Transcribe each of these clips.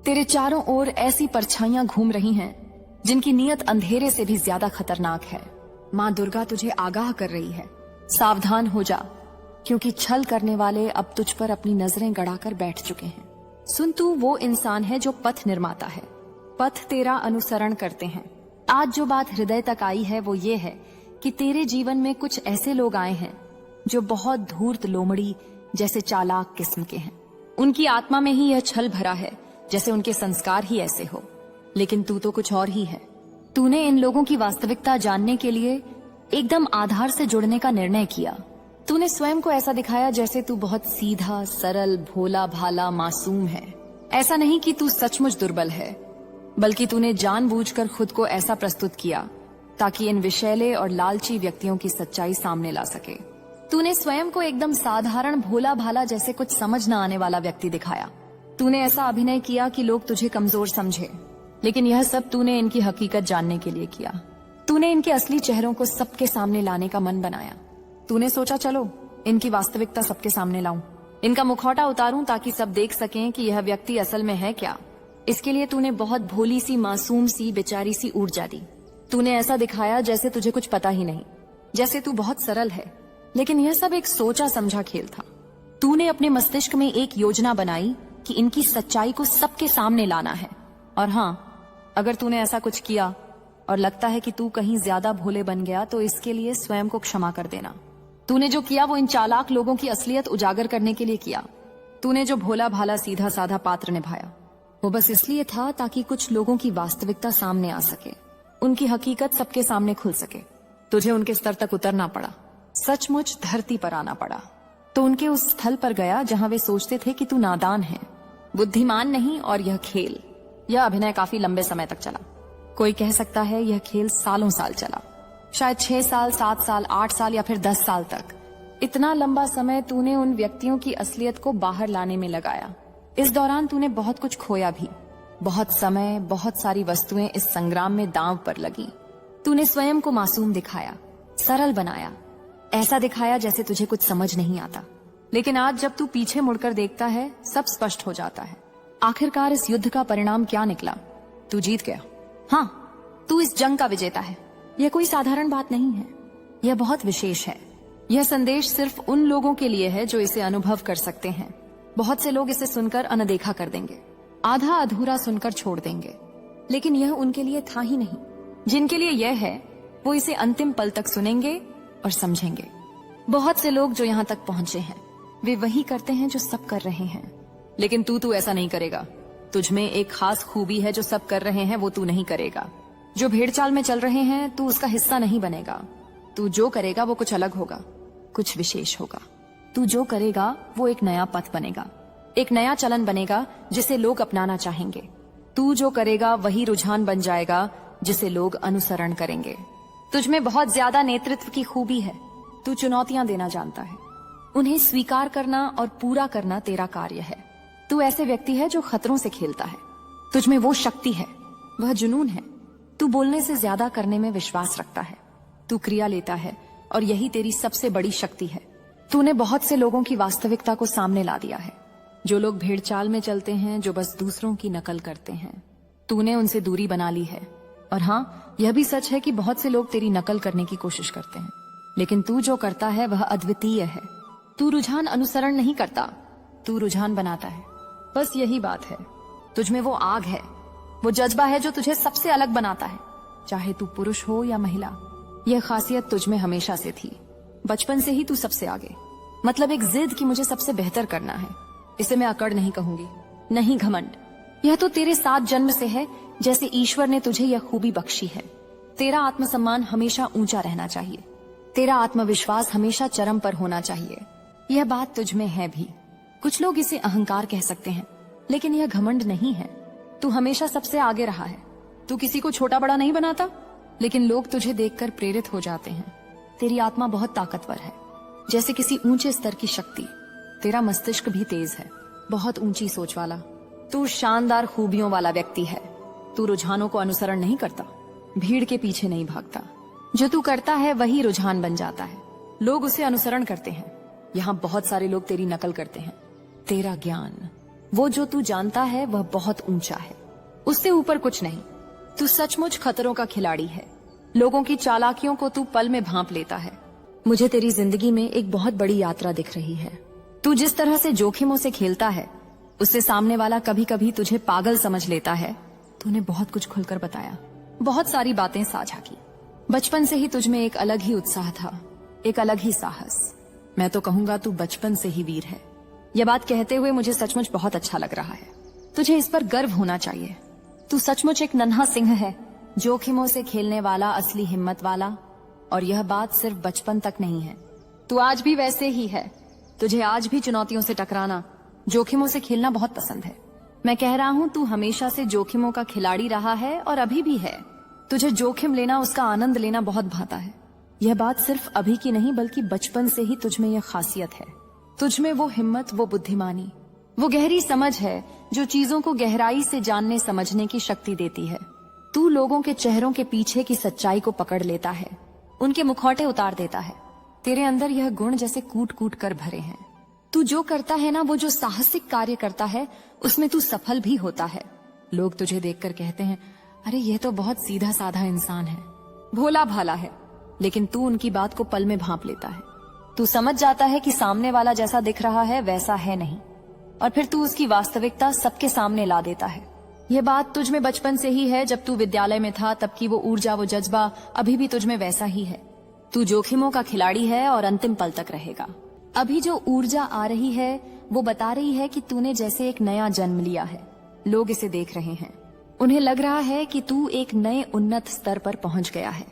तेरे चारों ओर ऐसी परछाइयां घूम रही हैं जिनकी नीयत अंधेरे से भी ज्यादा खतरनाक है। माँ दुर्गा तुझे आगाह कर रही है, सावधान हो जा, क्योंकि छल करने वाले अब तुझ पर अपनी नजरें गड़ाकर बैठ चुके हैं। सुन, तू वो इंसान है जो पथ निर्माता है, पथ तेरा अनुसरण करते हैं। आज जो बात हृदय तक आई है वो ये है कि तेरे जीवन में कुछ ऐसे लोग आए हैं जो बहुत धूर्त लोमड़ी जैसे चालाक किस्म के हैं। उनकी आत्मा में ही यह छल भरा है जैसे उनके संस्कार ही ऐसे हो, लेकिन तू तो कुछ और ही है। तूने इन लोगों की वास्तविकता जानने के लिए एकदम आधार से जुड़ने का निर्णय किया। तूने स्वयं को ऐसा दिखाया जैसे तू बहुत सीधा, सरल, भोला भाला, मासूम है। ऐसा नहीं कि तू सचमुच दुर्बल है, बल्कि तूने जानबूझकर खुद को ऐसा प्रस्तुत किया ताकि इन विषैले और लालची व्यक्तियों की सच्चाई सामने ला सके। तूने स्वयं को एकदम साधारण, भोला भाला, जैसे कुछ समझ न आने वाला व्यक्ति दिखाया। तूने ऐसा अभिनय किया कि लोग तुझे कमजोर समझे, लेकिन यह सब तूने इनकी हकीकत जानने के लिए किया। तूने इनके असली चेहरों को सबके सामने लाने का मन बनाया। तूने सोचा, चलो इनकी वास्तविकता सबके सामने लाऊं, इनका मुखौटा उतारूं ताकि सब देख सकें कि यह व्यक्ति असल में है क्या। इसके लिए तूने बहुत भोली सी, मासूम सी, बेचारी सी ऊर्जा दी। तूने ऐसा दिखाया जैसे तुझे कुछ पता ही नहीं, जैसे तू बहुत सरल है, लेकिन यह सब एक सोचा समझा खेल था। तूने अपने मस्तिष्क में एक योजना बनाई कि इनकी सच्चाई को सबके सामने लाना है। और हाँ, अगर तूने ऐसा कुछ किया और लगता है कि तू कहीं ज्यादा भोले बन गया तो इसके लिए स्वयं को क्षमा कर देना। तूने जो किया वो इन चालाक लोगों की असलियत उजागर करने के लिए किया। तूने जो भोला भाला, सीधा साधा पात्र निभाया वो बस इसलिए था ताकि कुछ लोगों की वास्तविकता सामने आ सके, उनकी हकीकत सबके सामने खुल सके। तुझे उनके स्तर तक उतरना पड़ा, सचमुच धरती पर आना पड़ा। तो उनके उस स्थल पर गया जहां वे सोचते थे कि तू नादान है, बुद्धिमान नहीं। और यह खेल, यह अभिनय काफी लंबे समय तक चला। कोई कह सकता है यह खेल सालों साल चला, शायद 6 साल, 7 साल, 8 साल या फिर 10 साल तक। इतना लंबा समय तूने उन व्यक्तियों की असलियत को बाहर लाने में लगाया। इस दौरान तूने बहुत कुछ खोया भी, बहुत समय, बहुत सारी वस्तुएं इस संग्राम में दांव पर लगी। तूने स्वयं को मासूम दिखाया, सरल बनाया, ऐसा दिखाया जैसे तुझे कुछ समझ नहीं आता। लेकिन आज जब तू पीछे मुड़कर देखता है, सब स्पष्ट हो जाता है। आखिरकार इस युद्ध का परिणाम क्या निकला? तू जीत गया। हाँ, तू इस जंग का विजेता है। यह कोई साधारण बात नहीं है, यह बहुत विशेष है। यह संदेश सिर्फ उन लोगों के लिए है जो इसे अनुभव कर सकते हैं। बहुत से लोग इसे सुनकर अनदेखा कर देंगे, आधा अधूरा सुनकर छोड़ देंगे, लेकिन यह उनके लिए था ही नहीं। जिनके लिए यह है वो इसे अंतिम पल तक सुनेंगे और समझेंगे। बहुत से लोग जो यहाँ तक पहुंचे हैं वे वही करते हैं जो सब कर रहे हैं, लेकिन तू ऐसा नहीं करेगा। तुझमें एक खास खूबी है, जो सब कर रहे हैं वो तू नहीं करेगा। जो भेड़चाल में चल रहे हैं तू उसका हिस्सा नहीं बनेगा। तू जो करेगा वो कुछ अलग होगा, कुछ विशेष होगा। तू जो करेगा वो एक नया पथ बनेगा, एक नया चलन बनेगा जिसे लोग अपनाना चाहेंगे। तू जो करेगा वही रुझान बन जाएगा जिसे लोग अनुसरण करेंगे। तुझमें बहुत ज्यादा नेतृत्व की खूबी है। तू चुनौतियां देना जानता है, उन्हें स्वीकार करना और पूरा करना तेरा कार्य है। तू ऐसे व्यक्ति है जो खतरों से खेलता है। तुझमें वो शक्ति है, वह जुनून है। तू बोलने से ज्यादा करने में विश्वास रखता है। तू क्रिया लेता है और यही तेरी सबसे बड़ी शक्ति है। तूने बहुत से लोगों की वास्तविकता को सामने ला दिया है, जो लोग भेड़चाल में चलते हैं, जो बस दूसरों की नकल करते हैं। तूने उनसे दूरी बना ली है। और हाँ, यह भी सच है कि बहुत से लोग तेरी नकल करने की कोशिश करते हैं, लेकिन तू जो करता है वह अद्वितीय है। तू रुझान अनुसरण नहीं करता, तू रुझान बनाता है। बस यही बात है। तुझमें वो आग है, वो जज्बा है जो तुझे सबसे अलग बनाता है, चाहे तू पुरुष हो या महिला। यह खासियत तुझमें हमेशा से थी, बचपन से ही तू सबसे आगे। मतलब एक जिद कि मुझे सबसे बेहतर करना है। इसे मैं अकड़ नहीं कहूंगी, नहीं घमंड। यह तो तेरे साथ जन्म से है, जैसे ईश्वर ने तुझे यह खूबी बख्शी है। तेरा आत्मसम्मान हमेशा ऊंचा रहना चाहिए, तेरा आत्मविश्वास हमेशा चरम पर होना चाहिए। यह बात तुझमें है भी। कुछ लोग इसे अहंकार कह सकते हैं, लेकिन यह घमंड नहीं है। तू हमेशा सबसे आगे रहा है। तू किसी को छोटा बड़ा नहीं बनाता, लेकिन लोग तुझे देखकर प्रेरित हो जाते हैं। तेरी आत्मा बहुत ताकतवर है, जैसे किसी ऊंचे स्तर की शक्ति। तेरा मस्तिष्क भी तेज है, बहुत ऊंची सोच वाला। तू शानदार खूबियों वाला व्यक्ति है। तू रुझानों को अनुसरण नहीं करता, भीड़ के पीछे नहीं भागता। जो तू करता है वही रुझान बन जाता है, लोग उसे अनुसरण करते हैं। यहाँ बहुत सारे लोग तेरी नकल करते हैं। तेरा ज्ञान, वो जो तू जानता है वह बहुत ऊंचा है, उससे ऊपर कुछ नहीं। तू सचमुच खतरों का खिलाड़ी है। लोगों की चालाकियों को तू पल में भांप लेता है। मुझे तेरी जिंदगी में एक बहुत बड़ी यात्रा दिख रही है। तू जिस तरह से जोखिमों से खेलता है, उससे सामने वाला कभी कभी तुझे पागल समझ लेता है। तूने बहुत कुछ खुलकर बताया, बहुत सारी बातें साझा की। बचपन से ही तुझ में एक अलग ही उत्साह था, एक अलग ही साहस। मैं तो कहूंगा तू बचपन से ही वीर है। यह बात कहते हुए मुझे सचमुच बहुत अच्छा लग रहा है। तुझे इस पर गर्व होना चाहिए। तू सचमुच एक नन्हा सिंह है, जोखिमों से खेलने वाला, असली हिम्मत वाला। और यह बात सिर्फ बचपन तक नहीं है, तू आज भी वैसे ही है। तुझे आज भी चुनौतियों से टकराना, जोखिमों से खेलना बहुत पसंद है। मैं कह रहा हूँ, तू हमेशा से जोखिमों का खिलाड़ी रहा है और अभी भी है। तुझे जोखिम लेना, उसका आनंद लेना बहुत भाता है। यह बात सिर्फ अभी की नहीं बल्कि बचपन से ही तुझ में यह खासियत है। तुझ में वो हिम्मत, वो बुद्धिमानी, वो गहरी समझ है जो चीजों को गहराई से जानने समझने की शक्ति देती है। तू लोगों के चेहरों के पीछे की सच्चाई को पकड़ लेता है, उनके मुखौटे उतार देता है। तेरे अंदर यह गुण जैसे कूट कूट कर भरे हैं। तू जो करता है ना, वो जो साहसिक कार्य करता है, उसमें तू सफल भी होता है। लोग तुझे देखकर कहते हैं, अरे यह तो बहुत सीधा साधा इंसान है, भोला भाला है। लेकिन तू उनकी बात को पल में भांप लेता है। तू समझ जाता है कि सामने वाला जैसा दिख रहा है वैसा है नहीं, और फिर तू उसकी वास्तविकता सबके सामने ला देता है। यह बात तुझ में बचपन से ही है। जब तू विद्यालय में था तब की वो ऊर्जा, वो जज्बा अभी भी तुझ में वैसा ही है। तू जोखिमों का खिलाड़ी है और अंतिम पल तक रहेगा। अभी जो ऊर्जा आ रही है वो बता रही है कि तूने जैसे एक नया जन्म लिया है। लोग इसे देख रहे हैं, उन्हें लग रहा है कि तू एक नए उन्नत स्तर पर पहुंच गया है।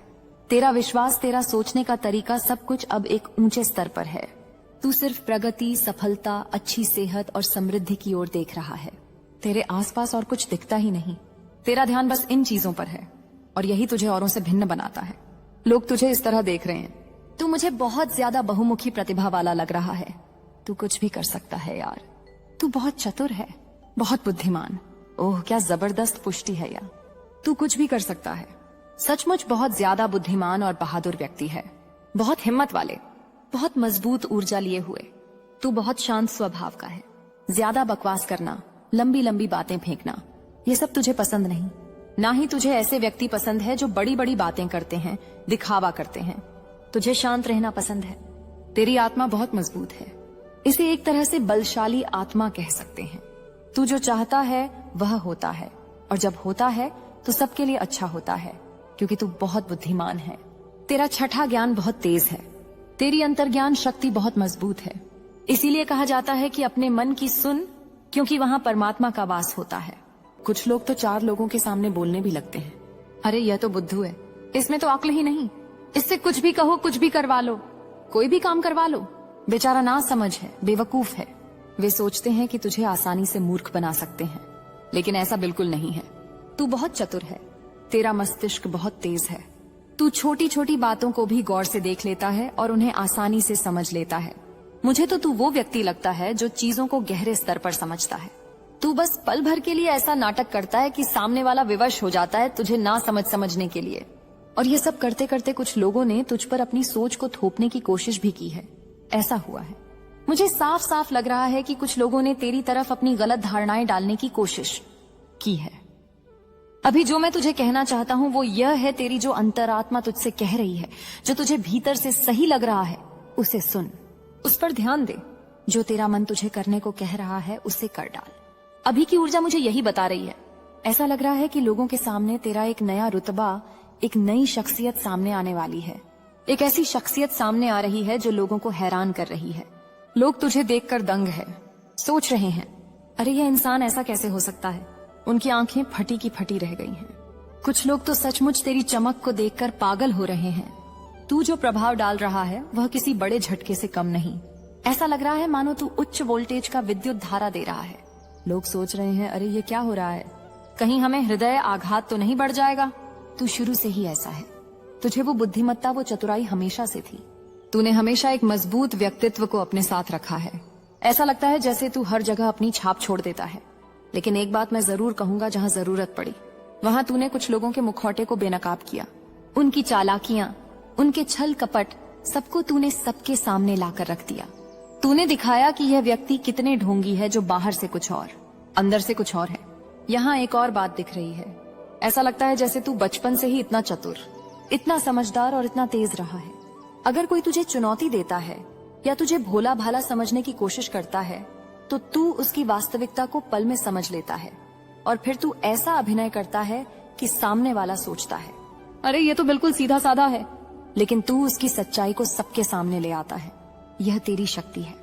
तेरा विश्वास, तेरा सोचने का तरीका, सब कुछ अब एक ऊंचे स्तर पर है। तू सिर्फ प्रगति, सफलता, अच्छी सेहत और समृद्धि की ओर देख रहा है। तेरे आसपास और कुछ दिखता ही नहीं। तेरा ध्यान बस इन चीजों पर है और यही तुझे औरों से भिन्न बनाता है। लोग तुझे इस तरह देख रहे हैं। तू मुझे बहुत ज्यादा बहुमुखी प्रतिभा वाला लग रहा है। तू कुछ भी कर सकता है यार। तू बहुत चतुर है, बहुत बुद्धिमान। ओह क्या जबरदस्त पुष्टि है यार। तू कुछ भी कर सकता है। सचमुच बहुत ज्यादा बुद्धिमान और बहादुर व्यक्ति है, बहुत हिम्मत वाले, बहुत मजबूत ऊर्जा लिए हुए। तू बहुत शांत स्वभाव का है। ज्यादा बकवास करना, लंबी लंबी बातें फेंकना, ये सब तुझे पसंद नहीं। ना ही तुझे ऐसे व्यक्ति पसंद है जो बड़ी बड़ी बातें करते हैं, दिखावा करते हैं। तुझे शांत रहना पसंद है। तेरी आत्मा बहुत मजबूत है। इसे एक तरह से बलशाली आत्मा कह सकते हैं। तू जो चाहता है वह होता है, और जब होता है तो सबके लिए अच्छा होता है, क्योंकि तू बहुत बुद्धिमान है। तेरा छठा ज्ञान बहुत तेज है। तेरी अंतर्ज्ञान शक्ति बहुत मजबूत है। इसीलिए कहा जाता है कि अपने मन की सुन, क्योंकि वहां परमात्मा का वास होता है। कुछ लोग तो 4 लोगों के सामने बोलने भी लगते हैं, अरे यह तो बुद्धू है, इसमें तो अक्ल ही नहीं, इससे कुछ भी कहो, कुछ भी करवा लो, कोई भी काम करवा लो। बेचारा ना समझ है, बेवकूफ है। वे सोचते हैं कि तुझे आसानी से मूर्ख बना सकते हैं, लेकिन ऐसा बिल्कुल नहीं है। तू बहुत चतुर है। तेरा मस्तिष्क बहुत तेज है। तू छोटी छोटी बातों को भी गौर से देख लेता है और उन्हें आसानी से समझ लेता है। मुझे तो तू वो व्यक्ति लगता है जो चीजों को गहरे स्तर पर समझता है। तू बस पल भर के लिए ऐसा नाटक करता है कि सामने वाला विवश हो जाता है तुझे ना समझने के लिए। और ये सब करते करते कुछ लोगों ने तुझ पर अपनी सोच को थोपने की कोशिश भी की है। ऐसा हुआ है। मुझे साफ साफ लग रहा है कि कुछ लोगों ने तेरी तरफ अपनी गलत धारणाएं डालने की कोशिश की है। अभी जो मैं तुझे कहना चाहता हूं वो यह है, तेरी जो अंतरात्मा तुझसे कह रही है, जो तुझे भीतर से सही लग रहा है, उसे सुन, उस पर ध्यान दे। जो तेरा मन तुझे करने को कह रहा है उसे कर डाल। अभी की ऊर्जा मुझे यही बता रही है। ऐसा लग रहा है कि लोगों के सामने तेरा एक नया रुतबा, एक नई शख्सियत सामने आने वाली है। एक ऐसी शख्सियत सामने आ रही है जो लोगों को हैरान कर रही है। लोग तुझे देखकर दंग है, सोच रहे हैं, अरे यह इंसान ऐसा कैसे हो सकता है। उनकी आंखें फटी की फटी रह गई हैं। कुछ लोग तो सचमुच तेरी चमक को देखकर पागल हो रहे हैं। तू जो प्रभाव डाल रहा है वह किसी बड़े झटके से कम नहीं। ऐसा लग रहा है मानो तू उच्च वोल्टेज का विद्युत धारा दे रहा है। लोग सोच रहे हैं, अरे ये क्या हो रहा है, कहीं हमें हृदय आघात तो नहीं बढ़ जाएगा। तू शुरू से ही ऐसा है। तुझे वो बुद्धिमत्ता, वो चतुराई हमेशा से थी। तूने हमेशा एक मजबूत व्यक्तित्व को अपने साथ रखा है। ऐसा लगता है जैसे तू हर जगह अपनी छाप छोड़ देता है। लेकिन एक बात मैं जरूर कहूंगा, जहां जरूरत पड़ी वहां तूने कुछ लोगों के मुखौटे को बेनकाब किया। उनकी चालाकियां, उनके छल कपट, सबको तूने सबके सामने लाकर रख दिया। तूने दिखाया कि यह व्यक्ति कितने ढोंगी है जो बाहर से कुछ और। अंदर से कुछ और है। यहाँ एक और बात दिख रही है। ऐसा लगता है जैसे तू बचपन से ही इतना चतुर, इतना समझदार और इतना तेज रहा है। अगर कोई तुझे चुनौती देता है या तुझे भोला भाला समझने की कोशिश करता है तो तू उसकी वास्तविकता को पल में समझ लेता है और फिर तू ऐसा अभिनय करता है कि सामने वाला सोचता है, अरे ये तो बिल्कुल सीधा साधा है, लेकिन तू उसकी सच्चाई को सबके सामने ले आता है। यह तेरी शक्ति है।